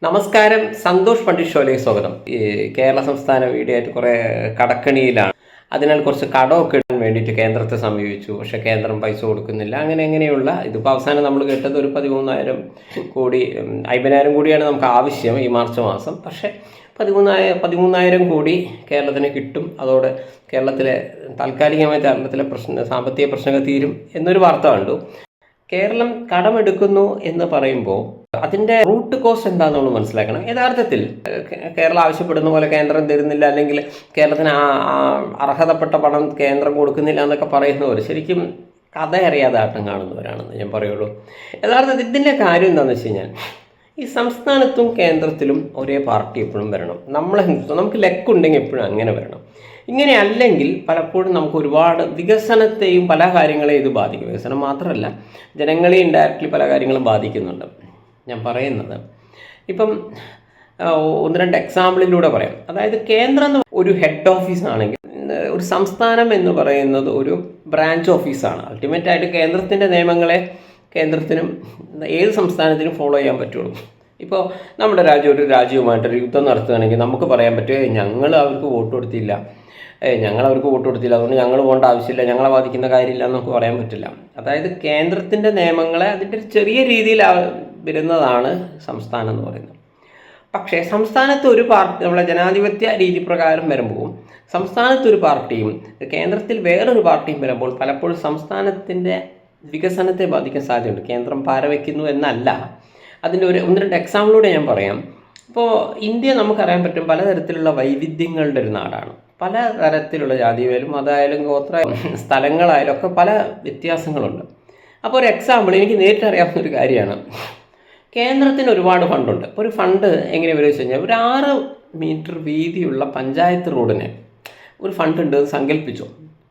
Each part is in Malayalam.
നമസ്കാരം, സന്തോഷ് പണ്ഡിറ്റ് ഷോയിലേക്ക് സ്വാഗതം. ഈ കേരള സംസ്ഥാന വീഡിയോ ആയിട്ട് കുറേ കടക്കണിയിലാണ്. അതിനാൽ കുറച്ച് കടമൊക്കെ ഇടാൻ വേണ്ടിയിട്ട് കേന്ദ്രത്തെ സമീപിച്ചു. പക്ഷേ കേന്ദ്രം പൈസ കൊടുക്കുന്നില്ല. അങ്ങനെയുള്ള ഇതിപ്പോൾ അവസാനം നമ്മൾ കേട്ടത് ഒരു 13,000 കോടി 50,000 കോടിയാണ് നമുക്ക് ആവശ്യം ഈ മാർച്ച് മാസം. പക്ഷേ 13,000 കോടി കേരളത്തിന് കിട്ടും. അതോടെ താൽക്കാലികമായി കേരളത്തിലെ സാമ്പത്തിക പ്രശ്നങ്ങൾ തീരും എന്നൊരു വാർത്ത കണ്ടു. കേരളം കടമെടുക്കുന്നു എന്ന് പറയുമ്പോൾ അതിൻ്റെ റൂട്ട് കോസ്റ്റ് എന്താണെന്ന് നമ്മൾ മനസ്സിലാക്കണം. യഥാർത്ഥത്തിൽ കേരളം ആവശ്യപ്പെടുന്ന പോലെ കേന്ദ്രം തരുന്നില്ല, അല്ലെങ്കിൽ കേരളത്തിന് അർഹതപ്പെട്ട പണം കേന്ദ്രം കൊടുക്കുന്നില്ല എന്നൊക്കെ പറയുന്നവർ ശരിക്കും കഥ അറിയാതെ ആട്ടം കാണുന്നവരാണെന്ന് ഞാൻ പറയുള്ളൂ. യഥാർത്ഥത്തിൽ ഇതിൻ്റെ കാര്യം എന്താണെന്ന് വെച്ച് കഴിഞ്ഞാൽ, ഈ സംസ്ഥാനത്തും കേന്ദ്രത്തിലും ഒരേ പാർട്ടി എപ്പോഴും വരണം. നമുക്ക് ലെക്കുണ്ടെങ്കിൽ എപ്പോഴും അങ്ങനെ വരണം. ഇങ്ങനെ അല്ലെങ്കിൽ പലപ്പോഴും നമുക്ക് ഒരുപാട് വികസനത്തെയും പല കാര്യങ്ങളെയും ഇത് ബാധിക്കും. വികസനം മാത്രമല്ല, ജനങ്ങളെ ഇൻഡയറക്റ്റ്ലി പല കാര്യങ്ങളും ബാധിക്കുന്നുണ്ട്. ഞാൻ പറയുന്നത് ഇപ്പം 1-2 എക്സാമ്പിളിലൂടെ പറയാം. അതായത് കേന്ദ്രം ഒരു ഹെഡ് ഓഫീസ് ആണെങ്കിൽ, ഒരു സംസ്ഥാനം എന്ന് പറയുന്നത് ഒരു ബ്രാഞ്ച് ഓഫീസാണ്. അൾട്ടിമേറ്റായിട്ട് കേന്ദ്രത്തിൻ്റെ നിയമങ്ങളെ കേന്ദ്രത്തിനും ഏത് സംസ്ഥാനത്തിനും ഫോളോ ചെയ്യാൻ പറ്റുള്ളൂ. ഇപ്പോൾ നമ്മുടെ ഒരു രാജ്യവുമായിട്ടൊരു യുദ്ധം നടത്തുകയാണെങ്കിൽ നമുക്ക് പറയാൻ പറ്റുമോ ഞങ്ങൾ അവർക്ക് വോട്ട് കൊടുത്തില്ല, അതുകൊണ്ട് ഞങ്ങൾ പോകേണ്ട ആവശ്യമില്ല, ഞങ്ങളെ ബാധിക്കുന്ന കാര്യമില്ല എന്ന് നമുക്ക് പറയാൻ പറ്റില്ല. അതായത് കേന്ദ്രത്തിൻ്റെ നിയമങ്ങളെ അതിൻ്റെ ഒരു ചെറിയ രീതിയിൽ വരുന്നതാണ് സംസ്ഥാനം എന്ന് പറയുന്നത്. പക്ഷേ സംസ്ഥാനത്ത് ഒരു പാർട്ടി, നമ്മളെ ജനാധിപത്യ രീതി പ്രകാരം വരുമ്പോൾ സംസ്ഥാനത്തൊരു പാർട്ടിയും കേന്ദ്രത്തിൽ വേറൊരു പാർട്ടിയും വരുമ്പോൾ പലപ്പോഴും സംസ്ഥാനത്തിൻ്റെ വികസനത്തെ ബാധിക്കാൻ സാധ്യതയുണ്ട്. കേന്ദ്രം പാരവയ്ക്കുന്നു എന്നല്ല, അതിൻ്റെ 1-2 എക്സാമ്പിളൂടെ ഞാൻ പറയാം. ഇപ്പോൾ ഇന്ത്യ നമുക്കറിയാൻ പറ്റും പലതരത്തിലുള്ള വൈവിധ്യങ്ങളുടെ ഒരു നാടാണ്. പല തരത്തിലുള്ള ജാതിയായാലും മതമായാലും ഗോത്ര സ്ഥലങ്ങളായാലും ഒക്കെ പല വ്യത്യാസങ്ങളുണ്ട്. അപ്പോൾ ഒരു എക്സാമ്പിൾ എനിക്ക് നേരിട്ട് അറിയാവുന്ന ഒരു കാര്യമാണ്. കേന്ദ്രത്തിന് ഒരുപാട് ഫണ്ടുണ്ട്. ഇപ്പോൾ ഒരു ഫണ്ട് എങ്ങനെ വരും വെച്ച് കഴിഞ്ഞാൽ, ഒരു 6 മീറ്റർ വീതിയുള്ള പഞ്ചായത്ത് റോഡിന് ഒരു ഫണ്ട് ഉണ്ട് എന്ന് സങ്കല്പിച്ചു.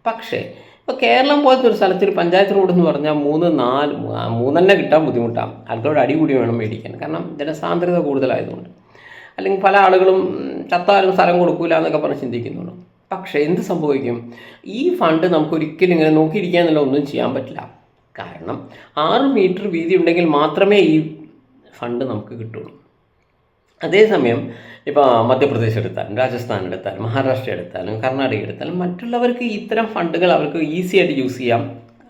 പക്ഷേ ഇപ്പോൾ കേരളം പോലത്തെ ഒരു സ്ഥലത്ത് ഒരു പഞ്ചായത്ത് റോഡ് എന്ന് പറഞ്ഞാൽ 3 കിട്ടാൻ ബുദ്ധിമുട്ടാണ്. ആൾക്കാരോട് അടികൂടി വേണം മേടിക്കാൻ, കാരണം ജനസാന്ദ്രത കൂടുതലായതുകൊണ്ട്. അല്ലെങ്കിൽ പല ആളുകളും ചത്താലും സ്ഥലം കൊടുക്കൂല എന്നൊക്കെ പറഞ്ഞ് ചിന്തിക്കുന്നുള്ളൂ. പക്ഷേ എന്ത് സംഭവിക്കും? ഈ ഫണ്ട് നമുക്ക് ഒരിക്കലും ഇങ്ങനെ നോക്കിയിരിക്കാനല്ല ഒന്നും ചെയ്യാൻ പറ്റില്ല. കാരണം 6 മീറ്റർ വീതി ഉണ്ടെങ്കിൽ മാത്രമേ ഈ ഫണ്ട് നമുക്ക് കിട്ടുള്ളൂ. അതേസമയം ഇപ്പോൾ മധ്യപ്രദേശ് എടുത്താലും രാജസ്ഥാൻ എടുത്താലും മഹാരാഷ്ട്ര എടുത്താലും കർണാടക എടുത്താലും മറ്റുള്ളവർക്ക് ഇത്തരം ഫണ്ടുകൾ അവർക്ക് ഈസി ആയിട്ട് യൂസ് ചെയ്യാം.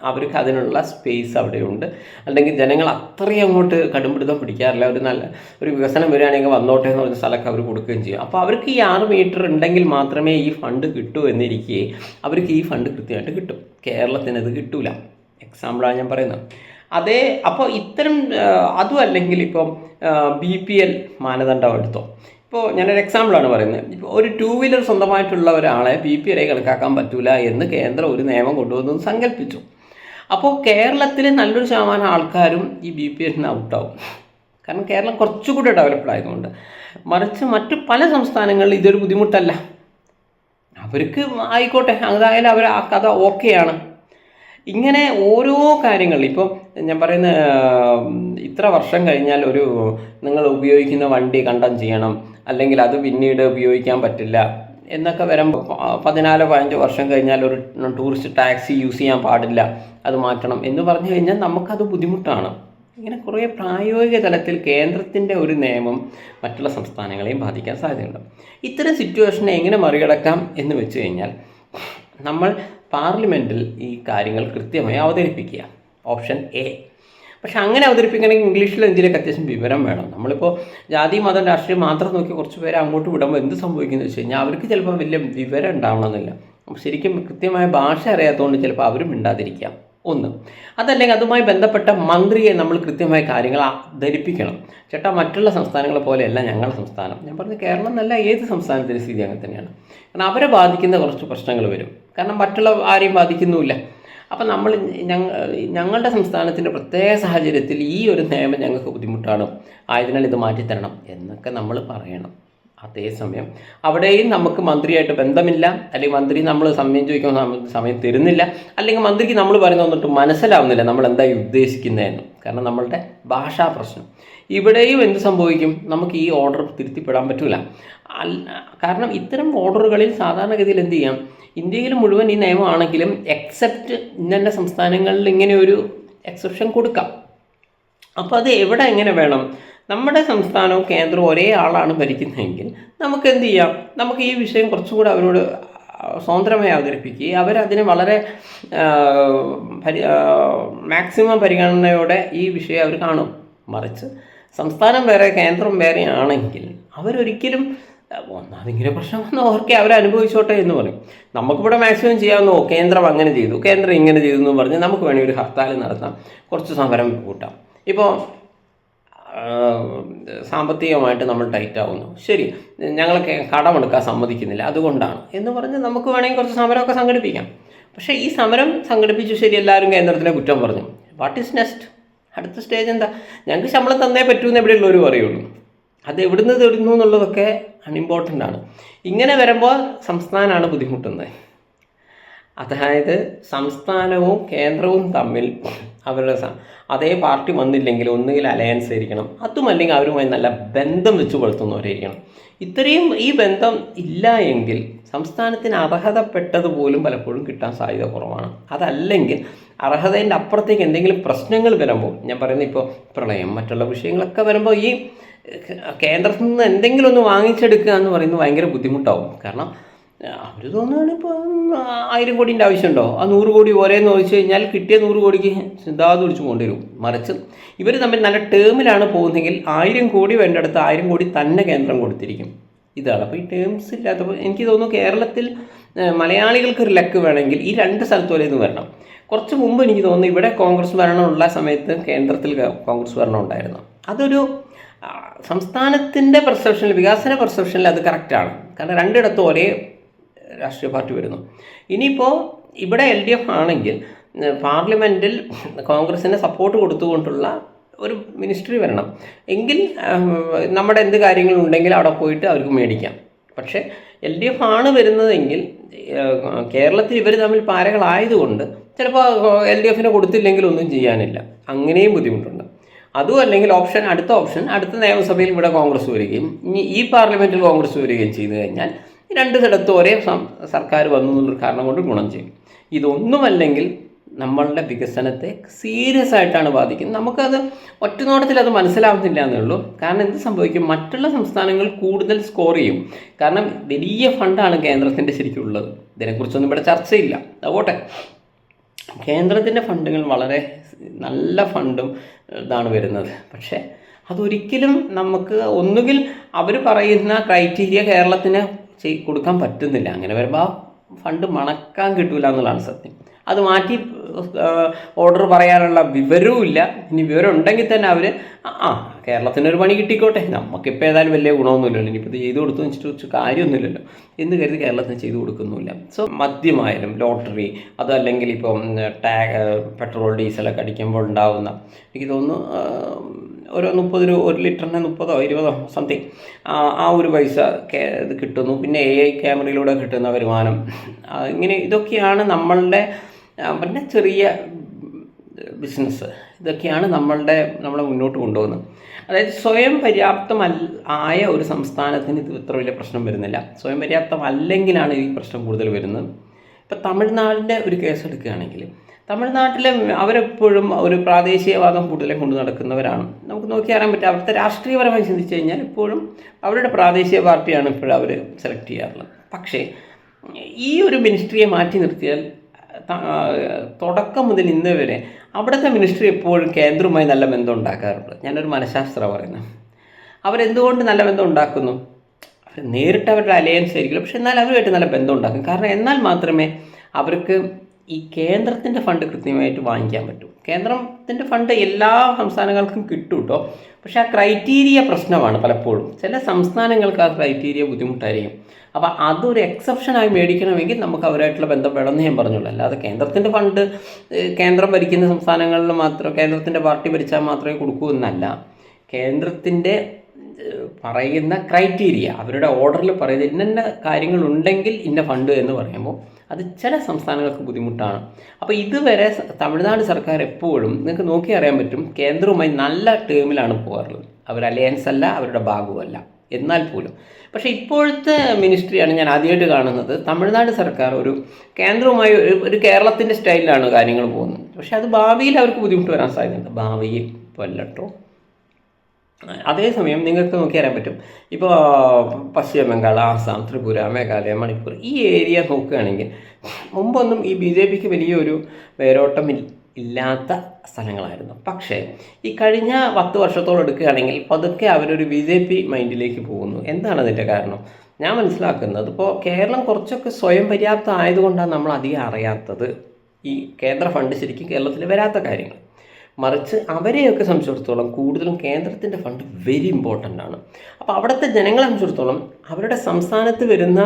അവർക്ക് അതിനുള്ള സ്പേസ് അവിടെയുണ്ട്. അല്ലെങ്കിൽ ജനങ്ങൾ അത്രയും അങ്ങോട്ട് കടുംപിടുത്തം പിടിക്കാറില്ല. ഒരു വികസനം വരികയാണെങ്കിൽ വന്നോട്ടെ എന്ന് പറഞ്ഞ സ്ഥലമൊക്കെ അവർ കൊടുക്കുകയും ചെയ്യും. അപ്പോൾ അവർക്ക് ഈ 6 മീറ്റർ ഉണ്ടെങ്കിൽ മാത്രമേ ഈ ഫണ്ട് കിട്ടൂ എന്നിരിക്കെ അവർക്ക് ഈ ഫണ്ട് കൃത്യമായിട്ട് കിട്ടും. കേരളത്തിന് അത് കിട്ടൂല. എക്സാമ്പിളാണ് ഞാൻ പറയുന്നത്. അപ്പോൾ ഇത്തരം അതും അല്ലെങ്കിൽ ഇപ്പം BPL മാനദണ്ഡം എടുത്തോ. ഇപ്പോൾ ഞാനൊരു എക്സാമ്പിളാണ് പറയുന്നത്. ഇപ്പോൾ ഒരു 2 വീലർ സ്വന്തമായിട്ടുള്ള ഒരാളെ BPL കണക്കാക്കാൻ പറ്റൂല എന്ന് കേന്ദ്രം ഒരു നിയമം കൊണ്ടുവന്നു സങ്കല്പിച്ചു. അപ്പോൾ കേരളത്തിൽ നല്ലൊരു ശതമാനം ആൾക്കാരും ഈ BPL ഔട്ടാവും. കാരണം കേരളം കുറച്ചുകൂടി ഡെവലപ്ഡ് ആയതുകൊണ്ട്. മറിച്ച് മറ്റു പല സംസ്ഥാനങ്ങളിൽ ഇതൊരു ബുദ്ധിമുട്ടല്ല. അവർക്ക് ആയിക്കോട്ടെ, അതായാലും അവർ ആ കഥ ഓക്കെയാണ്. ഇങ്ങനെ ഓരോ കാര്യങ്ങളിൽ ഇപ്പോൾ ഞാൻ പറയുന്ന ഇത്ര വർഷം കഴിഞ്ഞാൽ നിങ്ങൾ ഉപയോഗിക്കുന്ന വണ്ടി കണ്ടം ചെയ്യണം, അല്ലെങ്കിൽ അത് പിന്നീട് ഉപയോഗിക്കാൻ പറ്റില്ല എന്നൊക്കെ വരുമ്പോൾ 14-15 വർഷം കഴിഞ്ഞാൽ ഒരു ടൂറിസ്റ്റ് ടാക്സി യൂസ് ചെയ്യാൻ പാടില്ല, അത് മാറ്റണം എന്ന് പറഞ്ഞു കഴിഞ്ഞാൽ നമുക്കത് ബുദ്ധിമുട്ടാണ്. ഇങ്ങനെ കുറേ പ്രായോഗിക തലത്തിൽ കേന്ദ്രത്തിൻ്റെ ഒരു നിയമം മറ്റുള്ള സംസ്ഥാനങ്ങളെയും ബാധിക്കാൻ സാധ്യതയുണ്ട്. ഇത്തരം സിറ്റുവേഷനെ എങ്ങനെ മറികടക്കാം എന്ന് വെച്ച് കഴിഞ്ഞാൽ, നമ്മൾ പാർലമെൻറ്റിൽ ഈ കാര്യങ്ങൾ കൃത്യമായി അവതരിപ്പിക്കുക. Option A. പക്ഷെ അങ്ങനെ അവതരിപ്പിക്കണമെങ്കിൽ ഇംഗ്ലീഷിൽ എന്തിനൊക്കെ അത്യാവശ്യം വിവരം വേണം. നമ്മളിപ്പോൾ ജാതി മതം രാഷ്ട്രീയം മാത്രം നോക്കി കുറച്ച് പേരെ അങ്ങോട്ട് വിടുമ്പോൾ എന്ത് സംഭവിക്കുന്നത് വെച്ച് കഴിഞ്ഞാൽ, അവർക്ക് ചിലപ്പോൾ വലിയ വിവരം ഉണ്ടാവണമെന്നില്ല. ശരിക്കും കൃത്യമായ ഭാഷ അറിയാത്തതുകൊണ്ട് ചിലപ്പോൾ അവരും മിണ്ടാതിരിക്കാം. ഒന്ന്. അതല്ലെങ്കിൽ അതുമായി ബന്ധപ്പെട്ട മന്ത്രിയെ നമ്മൾ കൃത്യമായ കാര്യങ്ങൾ ധരിപ്പിക്കണം. ചേട്ടാ, മറ്റുള്ള സംസ്ഥാനങ്ങളെ പോലെയല്ല ഞങ്ങളുടെ സംസ്ഥാനം. ഞാൻ പറഞ്ഞ കേരളം എന്നല്ല, ഏത് സംസ്ഥാനത്തിൻ്റെ സ്ഥിതി അങ്ങനെ തന്നെയാണ്. കാരണം അവരെ ബാധിക്കുന്ന കുറച്ച് പ്രശ്നങ്ങൾ വരും. കാരണം മറ്റുള്ള ആരെയും ബാധിക്കുന്നുമില്ല. അപ്പം ഞങ്ങളുടെ സംസ്ഥാനത്തിൻ്റെ പ്രത്യേക സാഹചര്യത്തിൽ ഈ ഒരു നിയമം ഞങ്ങൾക്ക് ബുദ്ധിമുട്ടാണ്, ആയതിനാൽ ഇത് മാറ്റിത്തരണം എന്നൊക്കെ നമ്മൾ പറയണം. അതേസമയം അവിടെയും നമുക്ക് മന്ത്രിയായിട്ട് ബന്ധമില്ല, അല്ലെങ്കിൽ മന്ത്രി നമ്മൾ സമയം ചോദിക്കുന്ന സമയം തരുന്നില്ല, അല്ലെങ്കിൽ മന്ത്രിക്ക് നമ്മൾ പറയുന്നത് വന്നിട്ട് മനസ്സിലാവുന്നില്ല നമ്മൾ എന്തായി ഉദ്ദേശിക്കുന്നതെന്ന്. കാരണം നമ്മളുടെ ഭാഷാ പ്രശ്നം. ഇവിടെയും എന്ത് സംഭവിക്കും? നമുക്ക് ഈ ഓർഡർ തിരുത്തിപ്പെടാൻ പറ്റില്ല. കാരണം ഇത്തരം ഓർഡറുകളിൽ സാധാരണഗതിയിൽ എന്ത് ചെയ്യാം, ഇന്ത്യയിൽ മുഴുവൻ ഈ നിയമമാണെങ്കിലും എക്സെപ്റ്റ് ഇന്ന സംസ്ഥാനങ്ങളിൽ ഇങ്ങനെ ഒരു എക്സെപ്ഷൻ കൊടുക്കാം. അപ്പോൾ അത് എവിടെ എങ്ങനെ വേണം, നമ്മുടെ സംസ്ഥാനവും കേന്ദ്രവും ഒരേ ആളാണ് ഭരിക്കുന്നതെങ്കിൽ നമുക്ക് എന്ത് ചെയ്യാം, നമുക്ക് ഈ വിഷയം കുറച്ചുകൂടെ അവരോട് സ്വതന്ത്രമായി അവതരിപ്പിക്കുകയും അവരതിനെ വളരെ മാക്സിമം പരിഗണനയോടെ ഈ വിഷയം അവർ കാണും. മറിച്ച് സംസ്ഥാനം വേറെ കേന്ദ്രം വേറെ ആണെങ്കിൽ അവരൊരിക്കലും ഒന്നാതിങ്ങനെ പ്രശ്നം വന്ന് ഓർക്കെ അവരനുഭവിച്ചോട്ടെ എന്ന് പറയും. നമുക്കിവിടെ മാക്സിമം ചെയ്യാവുന്ന കേന്ദ്രം അങ്ങനെ ചെയ്തു, കേന്ദ്രം ഇങ്ങനെ ചെയ്തു എന്ന് പറഞ്ഞ് നമുക്ക് വേണമെങ്കിൽ ഒരു ഹർത്താൽ നടത്താം, കുറച്ച് സമരം കൂട്ടാം. ഇപ്പോൾ സാമ്പത്തികമായിട്ട് നമ്മൾ ടൈറ്റ് ആവുന്നു, ശരി, ഞങ്ങൾക്ക് കടമെടുക്കാൻ സമ്മതിക്കുന്നില്ല അതുകൊണ്ടാണ് എന്ന് പറഞ്ഞ് നമുക്ക് വേണമെങ്കിൽ കുറച്ച് സമരമൊക്കെ സംഘടിപ്പിക്കാം. പക്ഷേ ഈ സമരം സംഘടിപ്പിച്ചു ശരി എല്ലാവരും കേന്ദ്രത്തിനെ കുറ്റം പറഞ്ഞു, വാട്ട് ഈസ് നെക്സ്റ്റ്? അടുത്ത സ്റ്റേജ് എന്താ? ഞങ്ങൾക്ക് ശമ്പളം തന്നേ പറ്റൂന്ന് എവിടെയുള്ളവർ പറയുള്ളൂ. അത് എവിടുന്ന് തരുന്നു എന്നുള്ളതൊക്കെ അൺഇമ്പോർട്ടൻ്റ് ആണ്. ഇങ്ങനെ വരുമ്പോൾ സംസ്ഥാനമാണ് ബുദ്ധിമുട്ടുന്നത്. അതായത് സംസ്ഥാനവും കേന്ദ്രവും തമ്മിൽ അവരുടെ അതേ പാർട്ടി വന്നില്ലെങ്കിൽ ഒന്നുകിൽ അലയൻസ് ആയിരിക്കണം, അതുമല്ലെങ്കിൽ അവരുമായി നല്ല ബന്ധം വെച്ച് പുലർത്തുന്നവരായിരിക്കണം. ഇത്രയും ഈ ബന്ധം ഇല്ല എങ്കിൽ സംസ്ഥാനത്തിന് അർഹതപ്പെട്ടത് പോലും പലപ്പോഴും കിട്ടാൻ സാധ്യത കുറവാണ്. അതല്ലെങ്കിൽ അർഹതേൻ്റെ അപ്പുറത്തേക്ക് എന്തെങ്കിലും പ്രശ്നങ്ങൾ വരുമ്പോൾ, ഞാൻ പറയുന്നത് ഇപ്പോൾ പ്രളയം മറ്റുള്ള വിഷയങ്ങളൊക്കെ വരുമ്പോൾ ഈ കേന്ദ്രത്തിൽ നിന്ന് എന്തെങ്കിലും ഒന്ന് വാങ്ങിച്ചെടുക്കുക എന്ന് പറയുന്നത് ഭയങ്കര ബുദ്ധിമുട്ടാവും. കാരണം അവർ തോന്നുകയാണ് ഇപ്പോൾ 1000 കോടീൻ്റെ ആവശ്യമുണ്ടോ, ആ 100 കോടി പോരെയെന്ന് ചോദിച്ചു കഴിഞ്ഞാൽ കിട്ടിയ 100 കോടിക്ക് സിദ്ധാന്തം വിളിച്ചു കൊണ്ടുവരും. മറിച്ച് ഇവർ തമ്മിൽ നല്ല ടേമിലാണ് പോകുന്നതെങ്കിൽ 1000 കോടി വേണ്ടടുത്ത് 1000 കോടി തന്നെ കേന്ദ്രം കൊടുത്തിരിക്കും. ഇതാണ് അപ്പോൾ ഈ ടേംസ് ഇല്ലാത്തപ്പോൾ എനിക്ക് തോന്നുന്നു കേരളത്തിൽ മലയാളികൾക്കൊരു ലക്ക് വേണമെങ്കിൽ ഈ 2 സ്ഥലത്ത് വരെ ഇത് വരണം. കുറച്ച് മുമ്പ് എനിക്ക് തോന്നുന്നു ഇവിടെ കോൺഗ്രസ് ഭരണമുള്ള സമയത്ത് കേന്ദ്രത്തിൽ കോൺഗ്രസ് ഭരണം ഉണ്ടായിരുന്നു. അതൊരു സംസ്ഥാനത്തിൻ്റെ പെർസെപ്ഷനിൽ, വികസന പെർസെപ്ഷനിൽ അത് കറക്റ്റാണ്. കാരണം 2 ഇടത്തും ഒരേ രാഷ്ട്രീയ പാർട്ടി വരുന്നു. ഇനിയിപ്പോൾ ഇവിടെ LDF ആണെങ്കിൽ പാർലമെൻറ്റിൽ കോൺഗ്രസിന് സപ്പോർട്ട് കൊടുത്തുകൊണ്ടുള്ള ഒരു മിനിസ്ട്രി വരണം എങ്കിൽ നമ്മുടെ എന്ത് കാര്യങ്ങളുണ്ടെങ്കിലും അവിടെ പോയിട്ട് അവർക്ക് മേടിക്കാം. പക്ഷേ LDF ആണ് വരുന്നതെങ്കിൽ കേരളത്തിൽ ഇവർ തമ്മിൽ പാരകളായതുകൊണ്ട് ചിലപ്പോൾ LDFന് കൊടുത്തില്ലെങ്കിൽ ഒന്നും ചെയ്യാനില്ല, അങ്ങനെയും ബുദ്ധിമുട്ടുണ്ട്. അതും അല്ലെങ്കിൽ അടുത്ത നിയമസഭയിൽ ഇവിടെ കോൺഗ്രസ് വരികയും ഇനി ഈ പാർലമെൻറ്റിൽ കോൺഗ്രസ് വരികയും ചെയ്തു കഴിഞ്ഞാൽ 2 സ്ഥലത്തും ഒരേ സർക്കാർ വന്നു എന്നുള്ളൊരു കാരണം കൊണ്ട് ഗുണം ചെയ്യും. ഇതൊന്നുമല്ലെങ്കിൽ നമ്മളുടെ വികസനത്തെ സീരിയസ് ആയിട്ടാണ് ബാധിക്കുന്നത്. നമുക്കത് ഒറ്റ നോട്ടത്തിൽ അത് മനസ്സിലാവുന്നില്ല എന്നേ ഉള്ളൂ. കാരണം എന്ത് സംഭവിക്കും, മറ്റുള്ള സംസ്ഥാനങ്ങൾ കൂടുതൽ സ്കോർ ചെയ്യും. കാരണം വലിയ ഫണ്ടാണ് കേന്ദ്രത്തിൻ്റെ ശരിക്കും ഉള്ളത്. ഇതിനെക്കുറിച്ചൊന്നും ഇവിടെ ചർച്ചയില്ല. അതുപോട്ടെ, കേന്ദ്രത്തിൻ്റെ ഫണ്ടുകൾ വളരെ നല്ല ഫണ്ടും ഇതാണ് വരുന്നത്. പക്ഷേ അതൊരിക്കലും നമുക്ക് ഒന്നുകിൽ അവർ പറയുന്ന ക്രൈറ്റീരിയ കേരളത്തിന് കൊടുക്കാൻ പറ്റുന്നില്ല. അങ്ങനെ വരുമ്പോൾ ഫണ്ട് മണക്കാൻ കിട്ടില്ല എന്നുള്ളതാണ് സത്യം. അത് മാറ്റി ഓർഡർ പറയാനുള്ള വിവരവും ഇല്ല. ഇനി വിവരം ഉണ്ടെങ്കിൽ തന്നെ അവർ കേരളത്തിനൊരു പണി കിട്ടിക്കോട്ടെ, നമുക്കിപ്പോൾ ഏതായാലും വലിയ ഗുണമൊന്നുമില്ലല്ലോ, ഇനിയിപ്പോൾ ഇത് ചെയ്ത് കൊടുത്തു വെച്ചിട്ട് കാര്യമൊന്നുമില്ലല്ലോ എന്ന് കരുതി കേരളത്തിന് ചെയ്തു കൊടുക്കുന്നുമില്ല. സോ മദ്യമായാലും ലോട്ടറി, അതല്ലെങ്കിൽ ഇപ്പം പെട്രോൾ ഡീസലൊക്കെ അടിക്കുമ്പോൾ ഉണ്ടാകുന്ന, എനിക്ക് തോന്നുന്നു ഒരു 1 ലിറ്ററിന് 30 20 സംതിങ് ആ ഒരു പൈസ ഇത് കിട്ടുന്നു. പിന്നെ AI ക്യാമറയിലൂടെ കിട്ടുന്ന വരുമാനം, ഇങ്ങനെ ഇതൊക്കെയാണ് നമ്മളെ ചെറിയ ബിസിനസ്, ഇതൊക്കെയാണ് നമ്മളെ മുന്നോട്ട് കൊണ്ടുപോകുന്നത്. അതായത് സ്വയം പര്യാപ്തമായ ഒരു സംസ്ഥാനത്തിന് ഇത് ഇത്ര വലിയ പ്രശ്നം വരുന്നില്ല. സ്വയം പര്യാപ്തമല്ലെങ്കിലാണ് ഈ പ്രശ്നം കൂടുതൽ വരുന്നത്. ഇപ്പോൾ തമിഴ്നാടിൻ്റെ ഒരു കേസ് എടുക്കുകയാണെങ്കിൽ, തമിഴ്നാട്ടിലെ അവരെപ്പോഴും ഒരു പ്രാദേശികവാദം കൂടുതലും കൊണ്ടു നടക്കുന്നവരാണ്. നമുക്ക് നോക്കി അറിയാൻ പറ്റും. അവിടുത്തെ രാഷ്ട്രീയപരമായി ചിന്തിച്ചു കഴിഞ്ഞാൽ ഇപ്പോഴും അവരുടെ പ്രാദേശിക പാർട്ടിയാണ് ഇപ്പോഴും അവർ സെലക്ട് ചെയ്യാറുള്ളത്. പക്ഷേ ഈ ഒരു മിനിസ്ട്രിയെ മാറ്റി നിർത്തിയാൽ തുടക്കം മുതൽ ഇന്ന് വരെ അവിടുത്തെ മിനിസ്ട്രി എപ്പോഴും കേന്ദ്രവുമായി നല്ല ബന്ധം ഉണ്ടാക്കാറുണ്ട്. ഞാനൊരു മനഃശാസ്ത്രമാണ് പറയുന്നത്. അവരെന്തുകൊണ്ട് നല്ല ബന്ധം ഉണ്ടാക്കുന്നു? അവർ നേരിട്ട് അവരുടെ അലയൻസ് ആയിരിക്കില്ല, പക്ഷെ എന്നാൽ അവരുമായിട്ട് നല്ല ബന്ധം ഉണ്ടാക്കും. കാരണം എന്നാൽ മാത്രമേ അവർക്ക് ഈ കേന്ദ്രത്തിൻ്റെ ഫണ്ട് കൃത്യമായിട്ട് വാങ്ങിക്കാൻ പറ്റും. കേന്ദ്രത്തിൻ്റെ ഫണ്ട് എല്ലാ സംസ്ഥാനങ്ങൾക്കും കിട്ടും കേട്ടോ, പക്ഷേ ആ ക്രൈറ്റീരിയ പ്രശ്നമാണ് പലപ്പോഴും. ചില സംസ്ഥാനങ്ങൾക്ക് ആ ക്രൈറ്റീരിയ ബുദ്ധിമുട്ടായിരിക്കും. അപ്പോൾ അതൊരു എക്സെപ്ഷനായി മേടിക്കണമെങ്കിൽ നമുക്ക് അവരായിട്ടുള്ള ബന്ധം വേണമെന്ന് ഞാൻ പറഞ്ഞുള്ളൂ. അല്ലാതെ കേന്ദ്രത്തിൻ്റെ ഫണ്ട് കേന്ദ്രം ഭരിക്കുന്ന സംസ്ഥാനങ്ങളിൽ മാത്രം, കേന്ദ്രത്തിൻ്റെ പാർട്ടി ഭരിച്ചാൽ മാത്രമേ കൊടുക്കൂ എന്നല്ല. കേന്ദ്രത്തിൻ്റെ പറയുന്ന ക്രൈറ്റീരിയ, അവരുടെ ഓർഡറിൽ പറയുന്ന ഇന്ന കാര്യങ്ങളുണ്ടെങ്കിൽ ഇന്ന ഫണ്ട് എന്ന് പറയുമ്പോൾ അത് ചില സംസ്ഥാനങ്ങൾക്ക് ബുദ്ധിമുട്ടാണ്. അപ്പോൾ ഇതുവരെ തമിഴ്നാട് സർക്കാർ എപ്പോഴും നിങ്ങൾക്ക് നോക്കി അറിയാൻ പറ്റും കേന്ദ്രവുമായി നല്ല ടേമിലാണ് പോകാറുള്ളത്. അവർ അലയൻസ് അല്ല, അവരുടെ ഭാഗവുമല്ല. എന്നാൽ പോലും പക്ഷേ ഇപ്പോഴത്തെ മിനിസ്ട്രിയാണ് ഞാൻ ആദ്യമായിട്ട് കാണുന്നത്. തമിഴ്നാട് സർക്കാർ ഒരു കേന്ദ്രവുമായി ഒരു കേരളത്തിൻ്റെ സ്റ്റൈലിലാണ് കാര്യങ്ങൾ പോകുന്നത്. പക്ഷേ അത് ഭാവിയിൽ അവർക്ക് ബുദ്ധിമുട്ട് വരാൻ സാധ്യതയുണ്ട്. ഭാവിയിൽ കൊല്ലട്ടോ അതേസമയം നിങ്ങൾക്ക് നോക്കിയറിയാൻ പറ്റും, ഇപ്പോൾ പശ്ചിമ ബംഗാൾ, ആസാം, ത്രിപുര, മേഘാലയ, മണിപ്പൂർ ഈ ഏരിയ നോക്കുകയാണെങ്കിൽ മുമ്പൊന്നും ഈ ബി ജെ പിക്ക് വലിയൊരു വേരോട്ടം ഇല്ലാത്ത സ്ഥലങ്ങളായിരുന്നു. പക്ഷേ ഈ കഴിഞ്ഞ 10 വർഷത്തോളം എടുക്കുകയാണെങ്കിൽ പതുക്കെ അവരൊരു ബി ജെ പി മൈൻഡിലേക്ക് പോകുന്നു. എന്താണ് അതിൻ്റെ കാരണം? ഞാൻ മനസ്സിലാക്കുന്നത്, ഇപ്പോൾ കേരളം കുറച്ചൊക്കെ സ്വയം പര്യാപ്തം ആയതുകൊണ്ടാണ് നമ്മൾ അധികം അറിയാത്തത് ഈ കേന്ദ്ര ഫണ്ട് ശരിക്കും കേരളത്തിൽ വരാത്ത കാര്യങ്ങൾ. മറിച്ച് അവരെയൊക്കെ സംബന്ധിച്ചിടത്തോളം കൂടുതലും കേന്ദ്രത്തിൻ്റെ ഫണ്ട് വെരി ഇമ്പോർട്ടൻ്റ് ആണ്. അപ്പോൾ അവിടുത്തെ ജനങ്ങളെ സംബന്ധിച്ചിടത്തോളം അവരുടെ സംസ്ഥാനത്ത് വരുന്ന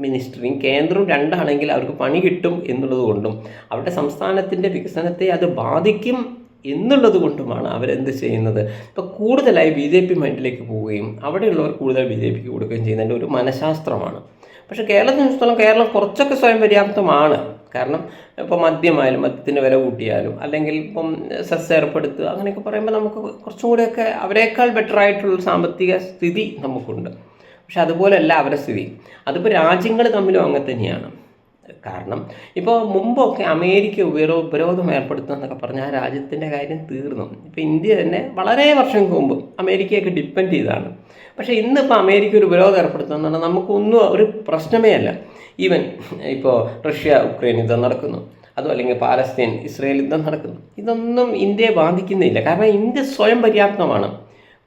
മിനിസ്ട്രിയും കേന്ദ്രവും രണ്ടാണെങ്കിൽ അവർക്ക് പണി കിട്ടും എന്നുള്ളത് കൊണ്ടും അവരുടെ സംസ്ഥാനത്തിൻ്റെ വികസനത്തെ അത് ബാധിക്കും എന്നുള്ളത് കൊണ്ടുമാണ് അവരെന്ത് ചെയ്യുന്നത്, ഇപ്പോൾ കൂടുതലായി ബി ജെ പി മൈൻഡിലേക്ക് പോവുകയും അവിടെയുള്ളവർ കൂടുതൽ ബി ജെ പിക്ക് കൊടുക്കുകയും ചെയ്യുന്നതിൻ്റെ ഒരു മനഃശാസ്ത്രമാണ്. പക്ഷേ കേരളത്തെ സംബന്ധിച്ചിടത്തോളം കേരളം കുറച്ചൊക്കെ സ്വയം പര്യാപ്തമാണ്. കാരണം ഇപ്പോൾ മദ്യമായാലും മദ്യത്തിൻ്റെ വില കൂട്ടിയാലും അല്ലെങ്കിൽ ഇപ്പം സെസ് ഏർപ്പെടുത്തുക അങ്ങനെയൊക്കെ പറയുമ്പോൾ നമുക്ക് കുറച്ചും കൂടെയൊക്കെ അവരെക്കാൾ ബെറ്റർ ആയിട്ടുള്ള സാമ്പത്തിക സ്ഥിതി നമുക്കുണ്ട്. പക്ഷെ അതുപോലെയല്ല അവരുടെ സ്ഥിതി. അതിപ്പോൾ രാജ്യങ്ങൾ തമ്മിലും അങ്ങനെ തന്നെയാണ്. കാരണം ഇപ്പോൾ മുമ്പൊക്കെ അമേരിക്ക ഉപരോധം ഏർപ്പെടുത്തുക എന്നൊക്കെ പറഞ്ഞാൽ ആ രാജ്യത്തിൻ്റെ കാര്യം തീർന്നു. ഇപ്പോൾ ഇന്ത്യ തന്നെ വളരെ വർഷങ്ങൾക്ക് മുമ്പ് അമേരിക്കയൊക്കെ ഡിപ്പെൻഡ് ചെയ്താണ്. പക്ഷേ ഇന്നിപ്പോൾ അമേരിക്ക ഒരു ഉപരോധം ഏർപ്പെടുത്തുക എന്ന് പറഞ്ഞാൽ നമുക്കൊന്നും ഒരു പ്രശ്നമേ അല്ല. ഈവൻ ഇപ്പോൾ റഷ്യ ഉക്രൈൻ യുദ്ധം നടക്കുന്നു, അതും അല്ലെങ്കിൽ പാലസ്തീൻ ഇസ്രയേൽ യുദ്ധം നടക്കുന്നു, ഇതൊന്നും ഇന്ത്യയെ ബാധിക്കുന്നില്ല. കാരണം ഇന്ത്യ സ്വയം പര്യാപ്തമാണ്.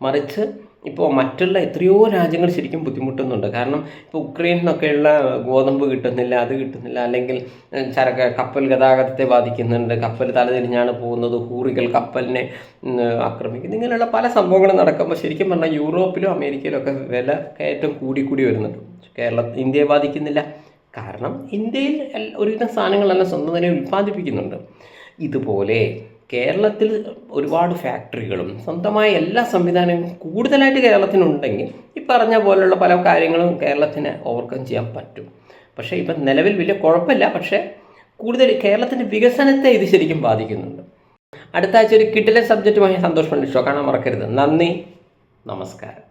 മറിച്ച് ഇപ്പോൾ മറ്റുള്ള എത്രയോ രാജ്യങ്ങൾ ശരിക്കും ബുദ്ധിമുട്ടുന്നുണ്ട്. കാരണം ഇപ്പോൾ ഉക്രൈനിൽ നിന്നൊക്കെയുള്ള ഗോതമ്പ് കിട്ടുന്നില്ല, അത് കിട്ടുന്നില്ല, അല്ലെങ്കിൽ കപ്പൽ ഗതാഗതത്തെ ബാധിക്കുന്നുണ്ട്, കപ്പൽ തലതിരിഞ്ഞാണ് പോകുന്നത്, ഹൂറികൾ കപ്പലിനെ ആക്രമിക്കുന്നു, ഇങ്ങനെയുള്ള പല സംഭവങ്ങളും നടക്കുമ്പോൾ ശരിക്കും പറഞ്ഞാൽ യൂറോപ്പിലും അമേരിക്കയിലും ഒക്കെ വില കയറ്റം കൂടി വരുന്നുണ്ട്. ഇന്ത്യയെ ബാധിക്കുന്നില്ല. കാരണം ഇന്ത്യയിൽ ഒരുവിധം സാധനങ്ങളെല്ലാം സ്വന്തം തന്നെ ഉൽപ്പാദിപ്പിക്കുന്നുണ്ട്. ഇതുപോലെ കേരളത്തിൽ ഒരുപാട് ഫാക്ടറികളും സ്വന്തമായ എല്ലാ സംവിധാനങ്ങളും കൂടുതലായിട്ട് കേരളത്തിനുണ്ടെങ്കിൽ ഈ പറഞ്ഞ പോലുള്ള പല കാര്യങ്ങളും കേരളത്തിന് ഓവർകം ചെയ്യാൻ പറ്റും. പക്ഷേ ഇപ്പം നിലവിൽ വലിയ കുഴപ്പമില്ല. പക്ഷേ കൂടുതൽ കേരളത്തിൻ്റെ വികസനത്തെ ഇത് ശരിക്കും ബാധിക്കുന്നുണ്ട്. അടുത്ത ആഴ്ച ഒരു കിടിലൻ സബ്ജക്റ്റുമായി സന്തോഷം ഷോ കാണാൻ മറക്കരുത്. നന്ദി, നമസ്കാരം.